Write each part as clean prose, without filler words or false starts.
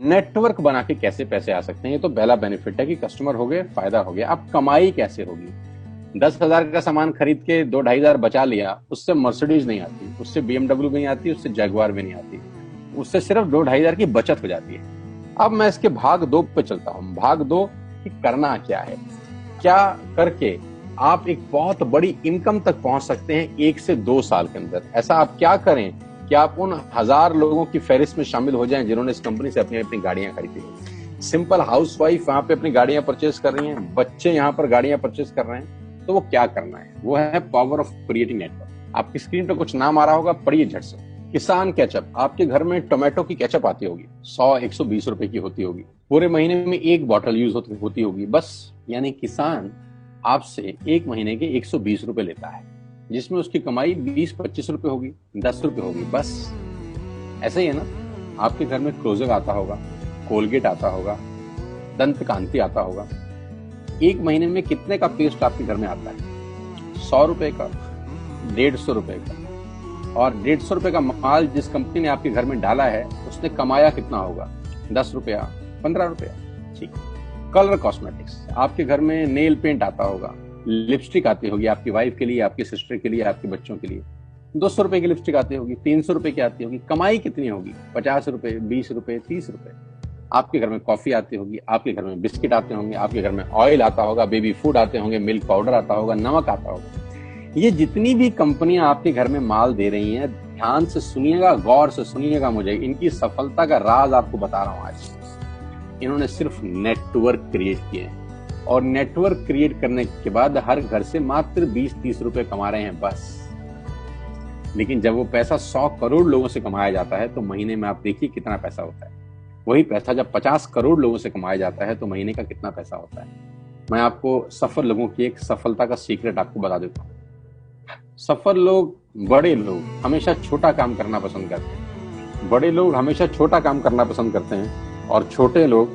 Network बना के कैसे पैसे आ सकते हैं, ये तो पहला बेनिफिट है कि कस्टमर हो गए, फायदा हो गया। अब कमाई कैसे होगी? 10,000 का सामान खरीद के 2-2,500 बचा लिया, उससे मर्सिडीज नहीं आती, उससे BMW भी नहीं आती, उससे जैगवार भी नहीं आती, उससे सिर्फ 2-2,500 की बचत हो जाती है। अब मैं इसके भाग 2 पे चलता हूं। भाग 2 कि करना क्या है, क्या करके आप एक बहुत बड़ी इनकम तक पहुंच सकते हैं 1 से 2 साल के अंदर। ऐसा आप क्या करें कि आप उन 1000 लोगों की फहरिस्त में शामिल हो जाएं जिन्होंने इस कंपनी से अपनी अपनी गाड़ियां खरीदी हैं। सिंपल हाउसवाइफ वहां पे अपनी गाड़ियां परचेज कर रही हैं, बच्चे यहां पर गाड़ियां परचेज कर रहे हैं। तो वो क्या करना है, वो है पावर ऑफ क्रिएटिंग नेटवर्क। आपकी स्क्रीन पर कुछ नाम आ रहा होगा, पढ़िए झट से। किसान केचप, आपके घर में टोमेटो की केचप आती होगी, 100-120 रुपए की होती होगी, पूरे महीने में 1 बॉटल यूज होती होगी बस। यानी किसान आपसे 1 महीने के 120 रुपए लेता है, जिसमें उसकी कमाई 20-25 रुपए होगी, 10 रुपए होगी बस। ऐसा ही है ना, आपके घर में क्लोजर आता होगा, कोलगेट आता होगा, दंत कांति आता होगा। 1 महीने में कितने का पेस्ट आपके घर में आता है? 100 रुपए का, 150 रुपए का। और 150 रुपए का माल जिस कंपनी ने आपके घर में डाला है, उसने कमाया कितना होगा? 10 रुपया, 15 रुपया। ठीक। कलर कॉस्मेटिक्स, आपके घर में नेल पेंट आता होगा, लिपस्टिक आती होगी आपकी वाइफ के लिए, आपकी सिस्टर के लिए, आपके बच्चों के लिए। 200 रुपए की लिपस्टिक आती होगी, 300 रुपए की आती होगी। कमाई कितनी होगी? 50 रुपए, 20 रुपए, 30 रुपए। आपके घर में कॉफी आती होगी, आपके घर में बिस्किट आते होंगे, आपके घर में ऑयल आता होगा, बेबी फूड आते होंगे, मिल्क पाउडर आता होगा, नमक आता होगा। ये जितनी भी कंपनियां आपके घर में माल दे रही हैं, ध्यान से सुनिएगा, गौर से सुनिएगा मुझे। इनकी सफलता का राज आपको बता रहा हूं आज। इन्होंने सिर्फ नेटवर्क क्रिएट किए हैं, और नेटवर्क क्रिएट करने के बाद हर घर से मात्र 20-30 रुपए कमा रहे हैं बस। लेकिन जब वो पैसा 100 करोड़ लोगों से कमाया जाता है तो महीने में आप देखिए कितना पैसा होता है। वही पैसा जब 50 करोड़ लोगों से कमाया जाता है तो महीने का कितना पैसा होता है। मैं आपको सफल लोगों की एक सफलता का सीक्रेट आपको बता देता हूँ। सफल लोग, बड़े लोग हमेशा छोटा काम करना पसंद करते हैं। बड़े लोग हमेशा छोटा काम करना पसंद करते हैं, और छोटे लोग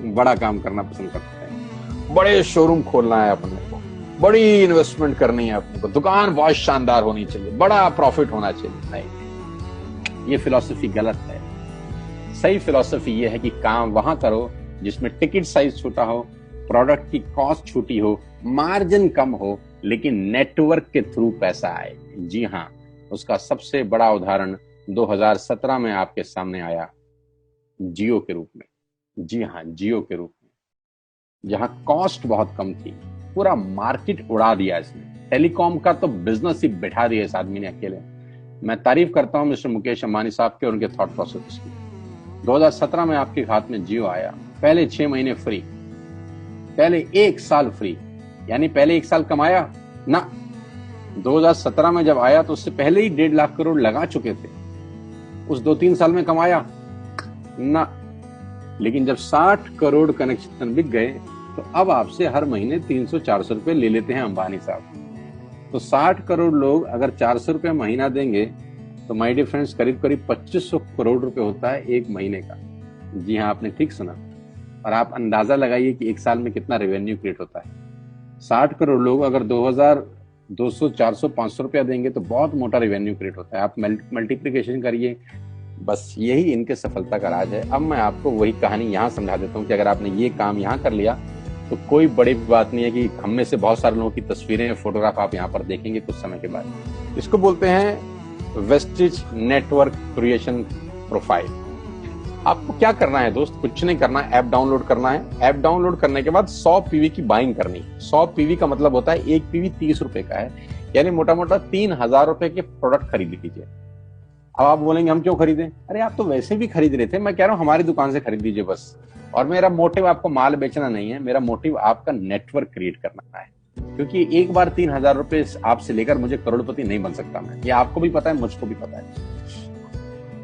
बड़ा काम करना पसंद करते हैं। बड़े शोरूम खोलना है अपने को, बड़ी इन्वेस्टमेंट करनी है अपने को, दुकान बहुत शानदार होनी चाहिए, बड़ा प्रॉफिट होना चाहिए। नहीं, ये फिलॉसफी गलत है। सही फिलॉसफी ये है कि काम वहां करो जिसमें टिकट साइज छोटा हो, प्रोडक्ट की कॉस्ट छोटी हो, मार्जिन कम हो, लेकिन नेटवर्क के थ्रू पैसा आए। जी हाँ, उसका सबसे बड़ा उदाहरण 2017 में आपके सामने आया, जियो के रूप में। जी हाँ, जियो के रूप में, जहां कॉस्ट बहुत कम थी, पूरा मार्केट उड़ा दिया इसने। टेलीकॉम का तो बिजनेस ही बैठा दिया इस आदमी ने अकेले। मैं तारीफ करता हूं मिस्टर मुकेश अंबानी साहब के और उनके थॉट प्रोसेस की। 2017 में आपके हाथ में जियो आया, पहले 6 महीने फ्री, पहले 1 साल फ्री। यानी पहले 1 साल कमाया ना। 2017 में जब आया तो उससे पहले ही 1.5 लाख करोड़ लगा चुके थे। उस 2-3 साल में कमाया ना। लेकिन जब 60 करोड़ कनेक्शन बिक गए तो अब आपसे हर महीने 300-400 रुपए ले लेते हैं अंबानी साहब। तो 60 करोड़ लोग अगर 400 रुपए महीना देंगे तो माय डियर फ्रेंड्स, करीब करीब 2500 करोड़ रुपए होता है 1 महीने का। जी हाँ, आपने ठीक सुना। और आप अंदाजा लगाइए कि 1 साल में कितना रेवेन्यू क्रिएट होता है। 60 करोड़ लोग अगर 2000, 200, 400, 500 रुपया देंगे तो बहुत मोटा रेवेन्यू क्रिएट होता है। आप मल्टीप्लिकेशन करिए, बस यही इनके सफलता का राज है। अब मैं आपको वही कहानी यहाँ समझा देता हूँ कि अगर आपने ये काम यहाँ कर लिया तो कोई बड़ी बात नहीं है कि हम में से बहुत सारे लोगों की तस्वीरें, फोटोग्राफ आप यहाँ पर देखेंगे कुछ समय के बाद। इसको बोलते हैं वेस्टिज नेटवर्क क्रिएशन प्रोफाइल। आपको क्या करना है दोस्त? कुछ नहीं करना है, ऐप डाउनलोड करना है। ऐप डाउनलोड करने के बाद 100 पीवी की बाइंग करनी है। 100 पीवी का मतलब होता है 1 पीवी 30 रुपए का है, यानी मोटा मोटा 3000 रुपए के प्रोडक्ट खरीद लीजिए। अब आप बोलेंगे हम क्यों खरीदें? अरे आप तो वैसे भी खरीद रहे थे, मैं कह रहा हूं हमारी दुकान से खरीद लीजिए बस। और मेरा मोटिव आपको माल बेचना नहीं है, मेरा मोटिव आपका नेटवर्क क्रिएट करना है। क्योंकि एक बार 3000 रुपए आपसे लेकर मुझे करोड़पति नहीं बन सकता मैं, ये आपको भी पता है, मुझको भी पता है।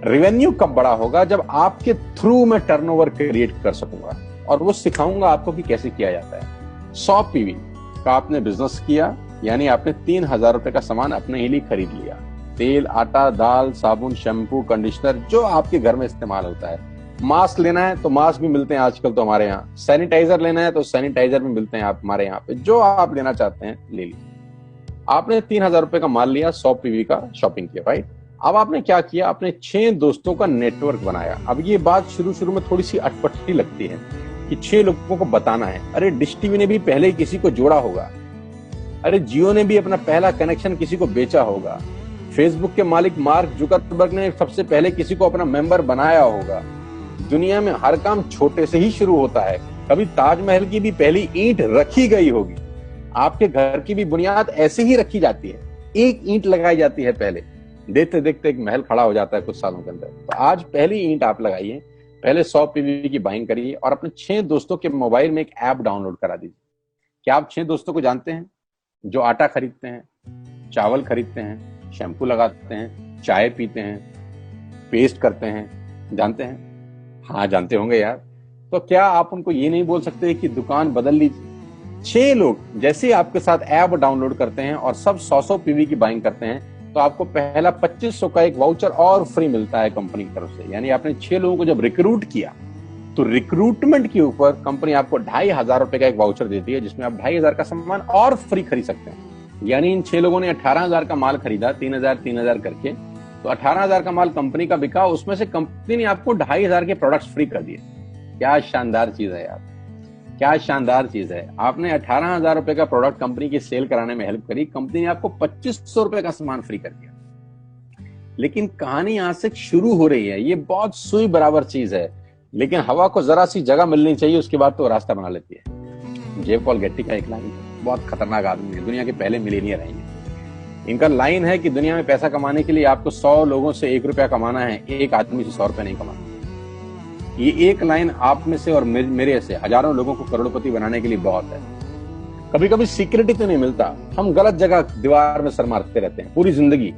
रेवेन्यू कब बड़ा होगा? जब आपके थ्रू मैं टर्नओवर क्रिएट कर सकूंगा, और वो सिखाऊंगा आपको कि कैसे किया जाता है। 100 पीवी का आपने बिजनेस किया, यानी आपने 3000 रुपए का सामान अपने ही लिए खरीद लिया। तेल, आटा, दाल, साबुन, शैम्पू, कंडीशनर, जो आपके घर में इस्तेमाल होता है। मास्क लेना है तो मास्क भी मिलते हैं आजकल तो हमारे यहाँ। सैनिटाइजर लेना है तो सैनिटाइजर भी मिलते हैं आप हमारे यहाँ पे। जो आप लेना चाहते हैं ले लीजिए। आपने 3000 रुपए का माल लिया, 100 पीवी का शॉपिंग किया, राइट? अब आपने क्या किया, आपने 6 दोस्तों का नेटवर्क बनाया। अब ये बात शुरू शुरू में थोड़ी सी अटपटी लगती है कि 6 लोगों को बताना है। अरे डिश टीवी ने भी पहले किसी को जोड़ा होगा, अरे जियो ने भी अपना पहला कनेक्शन किसी को बेचा होगा, फेसबुक के मालिक मार्क जुकरबर्ग ने सबसे पहले किसी को अपना मेंबर बनाया होगा। दुनिया में हर काम छोटे से ही शुरू होता है। कभी ताजमहल की भी पहली ईंट रखी गई होगी, आपके घर की भी बुनियाद ऐसे ही रखी जाती है, एक ईंट लगाई जाती है पहले, देखते देखते एक महल खड़ा हो जाता है कुछ सालों के अंदर। तो आज पहली ईंट आप लगाइए, पहले 100 पीवी की बाइंग करिए और अपने 6 दोस्तों के मोबाइल में एक ऐप डाउनलोड करा दीजिए। क्या आप 6 दोस्तों को जानते हैं जो आटा खरीदते हैं, चावल खरीदते हैं, शैम्पू लगाते हैं, चाय पीते हैं, पेस्ट करते हैं? जानते हैं? हाँ जानते होंगे यार। तो क्या आप उनको ये नहीं बोल सकते कि दुकान बदल लीजिए? 6 लोग जैसे ही आपके साथ ऐप डाउनलोड करते हैं और सब 100 पीवी की बाइंग करते हैं तो आपको पहला 2500 का एक वाउचर और फ्री मिलता है कंपनी की तरफ से। यानी आपने 6 लोगों को जब रिक्रूट किया तो रिक्रूटमेंट के ऊपर कंपनी आपको 2500 रुपए का एक वाउचर देती है जिसमें आप 2500 का सामान और फ्री खरीद सकते हैं। यानी इन 6 लोगों ने 18,000 का माल खरीदा, 3,000 करके, तो 18,000 का माल कंपनी का बिका, उसमें से कंपनी ने आपको 2500 के प्रोडक्ट्स फ्री कर दिए। क्या शानदार चीज है यार, क्या शानदार चीज है। आपने 18,000 रुपए का प्रोडक्ट कंपनी की सेल कराने में हेल्प करी, कंपनी ने आपको 2500 रुपए का सामान फ्री कर दिया। लेकिन कहानी यहां से शुरू हो रही है। ये बहुत सुई बराबर चीज है, लेकिन हवा को जरा सी जगह मिलनी चाहिए, उसके बाद तो रास्ता बना लेती है। जे पॉल गेट्टी का एक लाइन, बहुत खतरनाक आदमी है, दुनिया के पहले मिलियनियर हैं। इनका लाइन है कि दुनिया में पैसा कमाने के लिए आपको 100 लोगों से 1 रुपया कमाना है, एक आदमी से 100 रुपया नहीं कमाना। ये एक लाइन आप में से और मेरे से हजारों लोगों को करोड़पति बनाने के लिए बहुत है। कभी कभी सिक्योरिटी तो नहीं मिलता, हम गलत जगह दीवार में सर मारते रहते हैं, पूरी जिंदगी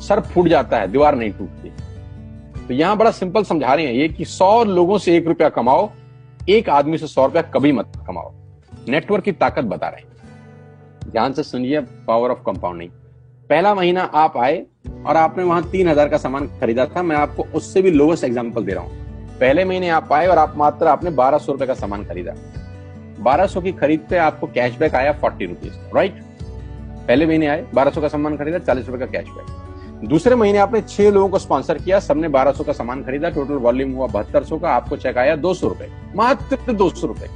सर फूट जाता है, दीवार नहीं टूटती। तो यहां बड़ा सिंपल समझा रहे हैं ये कि 100 लोगों से 1 रुपया कमाओ, एक आदमी से 100 रुपया कभी मत कमाओ। नेटवर्क की ताकत बता रहे हैं, ध्यान से सुनिए, पावर ऑफ कंपाउंडिंग। पहला महीना आप आए और आपने वहां 3,000 का सामान खरीदा था। मैं आपको उससे भी लोवेस्ट एग्जांपल दे रहा हूं। पहले महीने आप आए और आपने 1200 रुपए का सामान खरीदा। 1200 की खरीद पे आपको कैशबैक आया 40 रुपीज, राइट? पहले महीने आए, 1200 का सामान खरीदा, 40 रुपए का कैशबैक। दूसरे महीने आपने 6 लोगों को स्पॉन्सर किया, सबने 1200 का सामान खरीदा, टोटल वॉल्यूम हुआ 7200 का, आपको चेक आया 200 रुपए, मात्र 200 रुपए।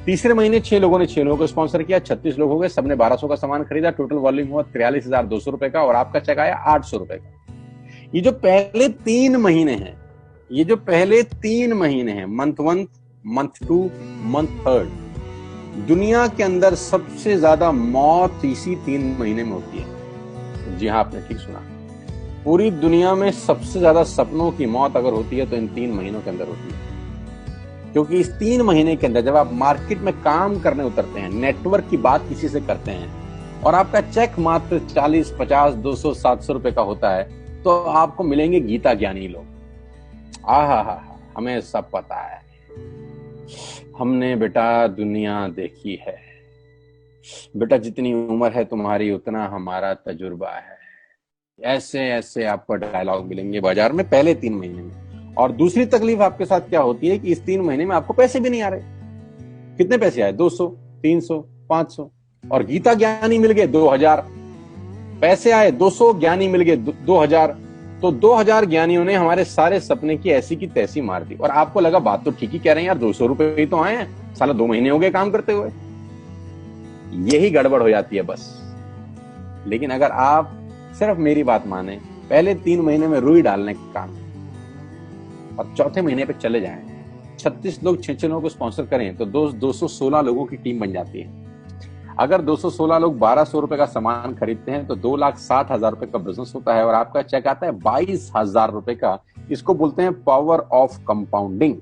तीसरे महीने 6 लोगों ने 6 लोगों को स्पॉन्सर किया, 36 लोग हो गए, सबने 1200 का सामान खरीदा, टोटल वॉल्यूम हुआ 43,200 रुपए का और आपका चेक आया 800 रुपए का। ये जो पहले 3 महीने हैं, ये जो पहले 3 महीने हैं, मंथ 1, मंथ 2, मंथ 3, दुनिया के अंदर सबसे ज्यादा मौत इसी 3 महीने में होती है। जी हाँ, आपने ठीक सुना, पूरी दुनिया में सबसे ज्यादा सपनों की मौत अगर होती है तो इन 3 महीनों के अंदर होती है। क्योंकि इस 3 महीने के अंदर जब आप मार्केट में काम करने उतरते हैं, नेटवर्क की बात किसी से करते हैं और आपका चेक मात्र 40, 50, 200, 700 रुपए का होता है, तो आपको मिलेंगे गीता ज्ञानी लोग। हमें सब पता है, हमने बेटा दुनिया देखी है, बेटा जितनी उम्र है तुम्हारी उतना हमारा तजुर्बा है। ऐसे ऐसे आपको डायलॉग मिलेंगे बाजार में पहले 3 महीने में। और दूसरी तकलीफ आपके साथ क्या होती है कि इस 3 महीने में आपको पैसे भी नहीं आ रहे। कितने पैसे आए? 200, 300, 500, और गीता ज्ञानी मिल गए 2000। पैसे आए 200, ज्ञानी मिल गए 2000। तो 2000 ज्ञानियों ने हमारे सारे सपने की ऐसी की तैसी मार दी। और आपको लगा बात तो ठीक ही कह रहे हैं यार, 200 रुपए ही तो आए हैं, साला 2 महीने हो गए काम करते हुए। यही गड़बड़ हो जाती है बस। लेकिन अगर आप सिर्फ मेरी बात माने, पहले 3 महीने में रुई डालने का काम और चौथे महीने पे चले जाएं, 36 लोग 6 लोगों को स्पॉन्सर करें तो 216 लोगों की टीम बन जाती है। अगर 216 लोग 1200 रुपए का सामान खरीदते हैं तो 2,60,000 रुपए का बिजनेस होता है और आपका चेक आता है 22,000 रुपए का। इसको बोलते हैं पावर ऑफ कंपाउंडिंग।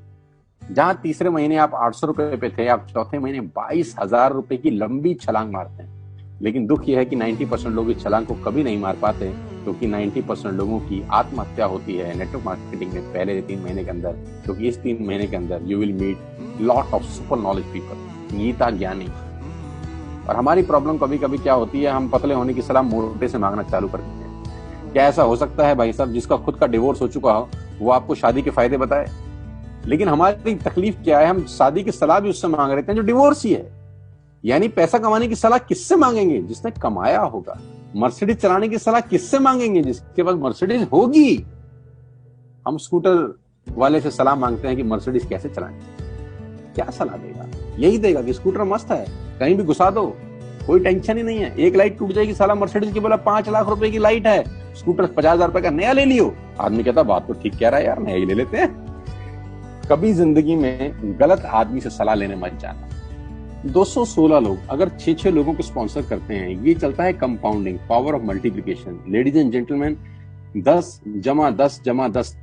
जहां तीसरे महीने आप 800 रुपए पे थे, आप चौथे महीने 22,000 रुपए की लंबी छलांग मारते हैं। लेकिन दुख यह है कि 90% लोग इस छलांग को कभी नहीं मार पाते, क्योंकि 90% लोगों की आत्महत्या होती है नेटवर्क मार्केटिंग में पहले 3 महीने के अंदर। क्योंकि इस 3 महीने के अंदर you will meet lot of super knowledge people, Gita ज्ञानी। और हमारी प्रॉब्लम कभी कभी क्या होती है, हम पतले होने की सलाह मोटे से मांगना चालू कर देते हैं। क्या ऐसा हो सकता है भाई साहब, जिसका खुद का डिवोर्स हो चुका हो वो आपको शादी के फायदे बताए? लेकिन हमारी तकलीफ क्या है, हम शादी की सलाह भी उससे मांग रहे हैं जो डिवोर्स ही है। यानी पैसा कमाने की सलाह किससे मांगेंगे? जिसने कमाया होगा। मर्सिडीज चलाने की सलाह किससे मांगेंगे? जिसके पास मर्सिडीज होगी। हम स्कूटर वाले से सलाह मांगते हैं कि मर्सिडीज कैसे चलाएं। क्या सलाह देगा? यही देगा कि स्कूटर मस्त है, कहीं भी घुसा दो, कोई टेंशन ही नहीं है। एक लाइट टूट जाएगी, साला मर्सिडीज की बोला 5 लाख रुपए की लाइट है, स्कूटर 50,000 रुपए का नया ले लियो। आदमी कहता बात तो ठीक कह रहा है यार, नया ही ले लेते हैं। कभी जिंदगी में गलत आदमी से सलाह लेने मत जाना। 216 लोग अगर 6-6 लोगों को स्पॉन्सर करते हैं, ये चलता है compounding, power of multiplication. Ladies and gentleman, 10 + 10 + 10